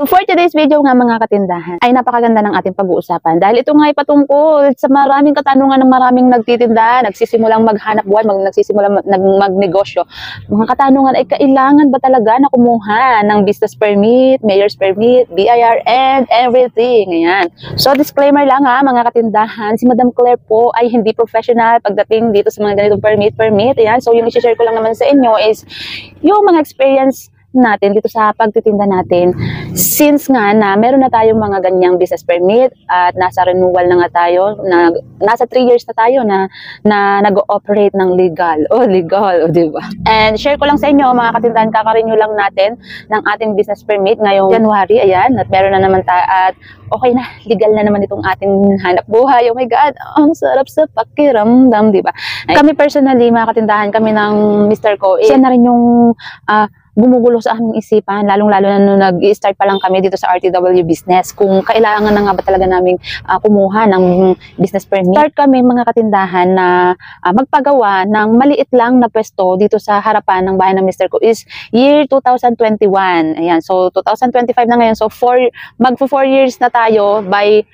So for today's video nga mga katindahan, ay napakaganda ng ating pag-uusapan dahil ito nga ay patungkol sa maraming katanungan ng maraming nagtitinda, nagsisimulang maghanap buhay, nagsisimulang magnegosyo. Mga katanungan ay kailangan ba talaga na kumuha ng business permit, mayor's permit, BIR, and everything. Ayan. So disclaimer lang ha mga katindahan, si Madam Claire po ay hindi professional pagdating dito sa mga ganitong permit. Ayan. So yung i-share ko lang naman sa inyo is yung mga experience natin dito sa pagtitinda natin since nga na meron na tayong mga ganyang business permit at nasa renewal na nga tayo, nasa 3 years na tayo na nag-ooperate ng legal, diba? And share ko lang sa inyo mga katindahan, kaka-renew lang natin ng ating business permit ngayong January, ayan, at meron na naman tayo at okay na, legal na naman itong ating hanap buhay. Oh my God, ang sarap sa pakiramdam, diba? Kami personally, mga katindahan, kami ng Mr. ko, siya na rin yung gumugulo sa aming isipan, lalong-lalo na nung nag-i-start pa lang kami dito sa RTW business, kung kailangan na nga ba talaga naming kumuha ng business permit. Start kami mga katindahan na magpagawa ng maliit lang na pwesto dito sa harapan ng bahay ng Mr. ko is year 2021. Ayan, so 2025 na ngayon, so magpo 4 years na tayo by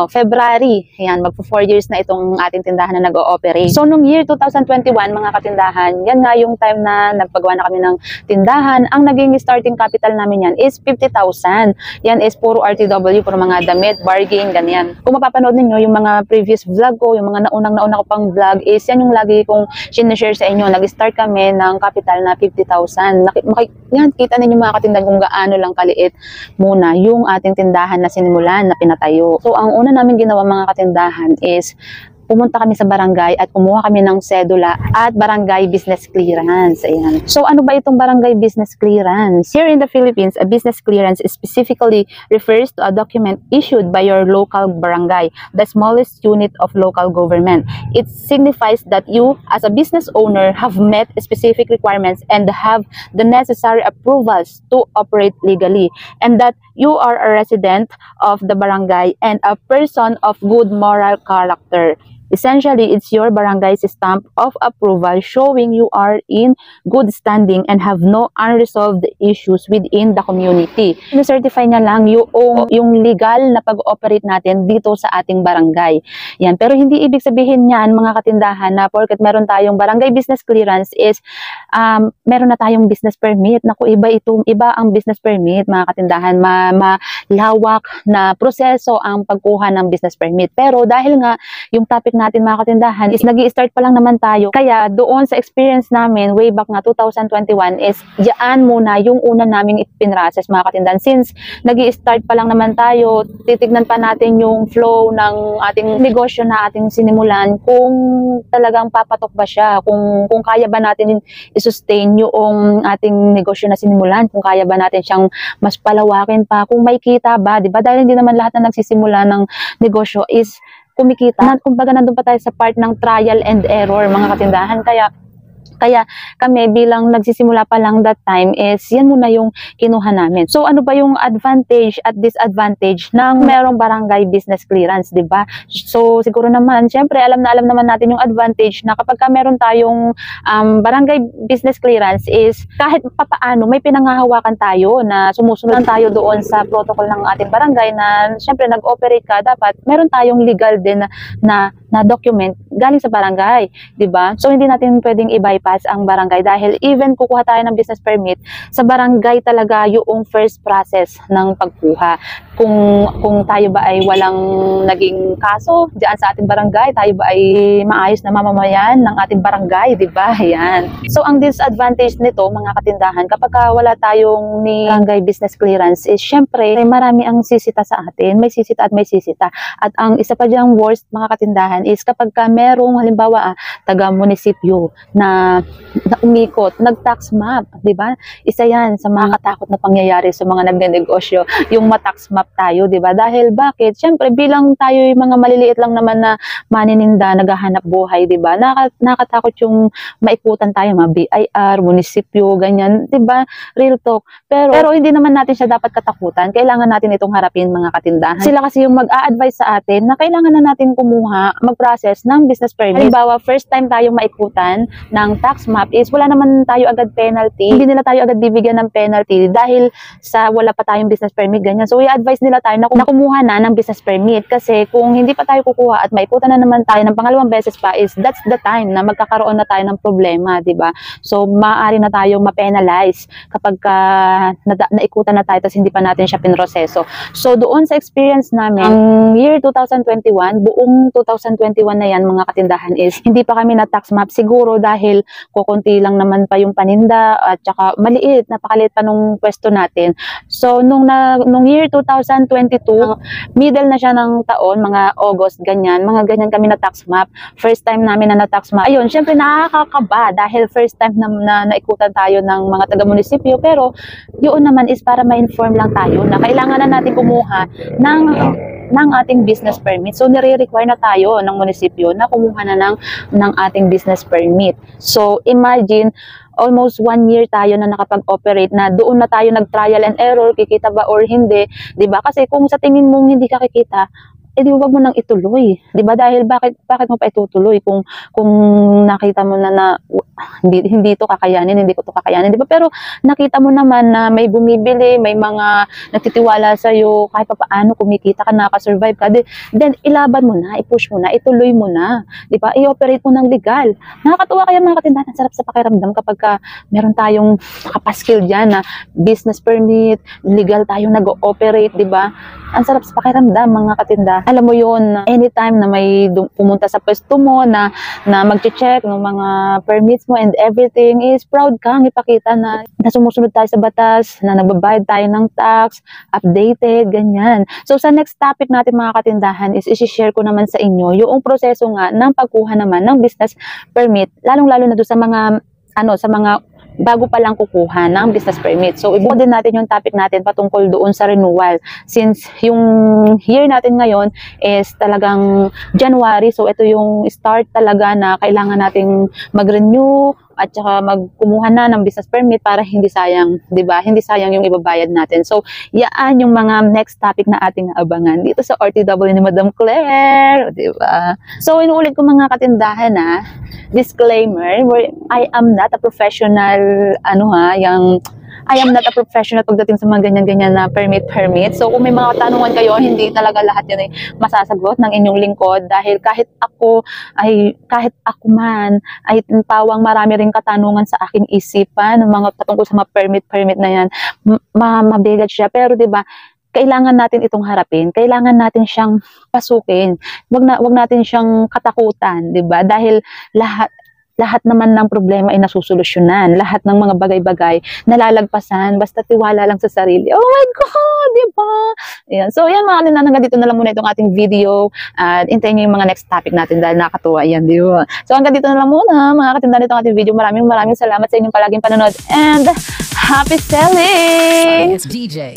February. Ayan, magpo 4 years na itong ating tindahan na nag-ooperate. So, nung year 2021, mga katindahan, yan nga yung time na nagpagawa na kami ng tindahan. Ang naging starting capital namin yan is 50,000. Yan is puro RTW, puro mga damit, bargain, ganyan. Kung mapapanood ninyo, yung mga previous vlog ko, yung mga nauna ko pang vlog, is yan yung lagi kong sinishare sa inyo. Nag-start kami ng capital na 50,000. Yan, kita ninyo mga katindahan kung gaano lang kaliit muna yung ating tindahan na sinimulan, na pinatayo. So, ang una namin ginawa mga katindahan is pumunta kami sa barangay at kumuha kami ng sedula at barangay business clearance. Ayan. So ano ba itong barangay business clearance? Here in the Philippines, a business clearance specifically refers to a document issued by your local barangay, the smallest unit of local government. It signifies that you, as a business owner, have met specific requirements and have the necessary approvals to operate legally, and that you are a resident of the barangay and a person of good moral character. Essentially, it's your barangay's stamp of approval showing you are in good standing and have no unresolved issues within the community. Certify niya lang yung legal na pag-ooperate natin dito sa ating barangay. Yan. Pero hindi ibig sabihin niyan, mga katindahan, na porket meron tayong barangay business clearance is meron na tayong business permit. Naku, iba ang business permit, mga katindahan. Malawak na proseso ang pagkuha ng business permit. Pero dahil nga yung topic natin mga katindahan is nag-i-start pa lang naman tayo, kaya doon sa experience namin way back nga 2021 is diyan muna yung una naming ipinrases mga katindahan. Since nag-i-start pa lang naman tayo, titignan pa natin yung flow ng ating negosyo na ating sinimulan, kung talagang papatok ba siya, kung kaya ba natin i-sustain yung ating negosyo na sinimulan, kung kaya ba natin siyang mas palawakin pa, kung may kita ba, di ba? Dahil hindi naman lahat na nagsisimula ng negosyo is kumikita. Kumbaga nandun pa tayo sa part ng trial and error mga katindahan. Kaya kami bilang nagsisimula pa lang that time is yan muna yung kinuha namin. So ano ba yung advantage at disadvantage ng merong barangay business clearance, di ba? So siguro naman, syempre alam naman natin yung advantage na kapag meron tayong barangay business clearance is kahit papaano may pinanghahawakan tayo na sumusunod tayo doon sa protocol ng ating barangay na syempre nag-operate ka, dapat meron tayong legal din na document galing sa barangay, di ba? So hindi natin pwedeng i-bypass ang barangay dahil even kukuha tayo ng business permit, sa barangay talaga yung first process ng pagkuha. Kung tayo ba ay walang naging kaso diyan sa ating barangay, tayo ba ay maayos na mamamayan ng ating barangay, di ba? Yan. So ang disadvantage nito mga katindahan, kapag wala tayong ni barangay business clearance is syempre marami ang sisita sa atin, may sisita at may sisita. At ang isa pa diyang worst mga katindahan is kapag merong halimbawa taga-munisipyo na umikot, nag-tax map, di ba? Isa yan sa mga katakot na pangyayari sa mga nagnenegosyo, yung ma-tax map tayo, di ba? Dahil bakit? Siyempre, bilang tayo yung mga maliliit lang naman na manininda, naghahanap buhay, di ba? Nakatakot yung maikutan tayo, mga BIR, munisipyo, ganyan, di ba? Real talk. Pero hindi naman natin siya dapat katakutan. Kailangan natin itong harapin mga katindahan. Sila kasi yung mag-a-advise sa atin na kailangan na natin mag-process ng business permit. Halimbawa, first time tayong maikutan ng tax map is wala naman tayo agad penalty. Hindi nila tayo agad bibigyan ng penalty dahil sa wala pa tayong business permit, ganyan. So, i-advise nila tayo na kumuha na ng business permit kasi kung hindi pa tayo kukuha at maikutan na naman tayo ng pangalawang beses pa is that's the time na magkakaroon na tayo ng problema, di ba? So, maaari na tayong ma-penalize kapag naikutan na tayo tapos hindi pa natin siya pinroseso. So, doon sa experience namin, ang year 2021, buong 2021 na yan mga katindahan is hindi pa kami na tax map siguro dahil kukunti lang naman pa yung paninda at saka maliit, napakaliit pa nung pwesto natin. So nung year 2022, middle na siya ng taon, mga August ganyan, mga ganyan kami na tax map. First time namin na tax map. Ayun, syempre nakakakaba dahil first time na naikutan tayo ng mga taga-munisipyo, pero yun naman is para ma-inform lang tayo na kailangan na natin kumuha ng ating business permit. So, nire-require na tayo ng munisipyo na kumuha na ng ating business permit. So, imagine, almost 1 year tayo na nakapag-operate na doon na tayo nag-trial and error, kikita ba or hindi, 'di ba? Kasi kung sa tingin mong hindi ka kikita, di wag mo nang ituloy, 'di ba? Dahil bakit mo pa itutuloy kung nakita mo na hindi to kakayanin, hindi ko to kakayanin, 'di ba? Pero nakita mo naman na may bumibili, may mga nagtitiwala sa iyo, kahit paano kumikita ka, naka-survive ka, then ilaban mo na, i-push mo na, ituloy mo na, 'di ba? I-operate mo ng legal. Nakakatuwa kaya mga katindahan, ang sarap sa pakiramdam kapag meron tayong nakapaskil diyan na business permit, legal tayong nag-ooperate, 'di ba? Ang sarap sa pakiramdam mga katindahan. Alam mo yun, anytime na may pumunta sa pwesto mo na mag-check ng mga permits mo and everything is proud kang ipakita na sumusunod tayo sa batas, na nagbabayad tayo ng tax, updated, ganyan. So sa next topic natin mga katindahan is i-share ko naman sa inyo yung proseso nga ng pagkuha naman ng business permit, lalong-lalo na doon sa mga bago pa lang kukuha ng business permit. So, ibuo din natin yung topic natin patungkol doon sa renewal. Since yung year natin ngayon is talagang January, so ito yung start talaga na kailangan nating mag-renew at saka magkumuha na ng business permit para hindi sayang, 'di ba? Hindi sayang yung ibabayad natin. So, yaan yung mga next topic na ating abangan dito sa RTW ni Madam Claire, 'di ba? So, inuulit ko mga katindahan disclaimer, where I am not a professional I am not a professional pagdating sa mga ganyan-ganyan na permit. So kung may mga katanungan kayo, hindi talaga lahat yan ay masasagot ng inyong lingkod dahil kahit ako man ay pawang marami ring katanungan sa aking isipan ng mga patungkol sa mga permit na yan. Mabigat siya, pero 'di ba? Kailangan natin itong harapin, kailangan natin siyang pasukin. Wag natin siyang katakutan, 'di ba? Dahil lahat naman ng problema ay nasusolusyonan. Lahat ng mga bagay-bagay nalalagpasan basta tiwala lang sa sarili. Oh my God, 'di ba? Ayan. So, yan mga katindahan, dito na lang muna itong ating video at hintayin niyo yung mga next topic natin dahil nakakatuwa yan, 'di ba? So, hanggang dito na lang muna mga katindahan itong ating video. Maraming salamat sa inyong palaging panonood and happy selling! It's DJ.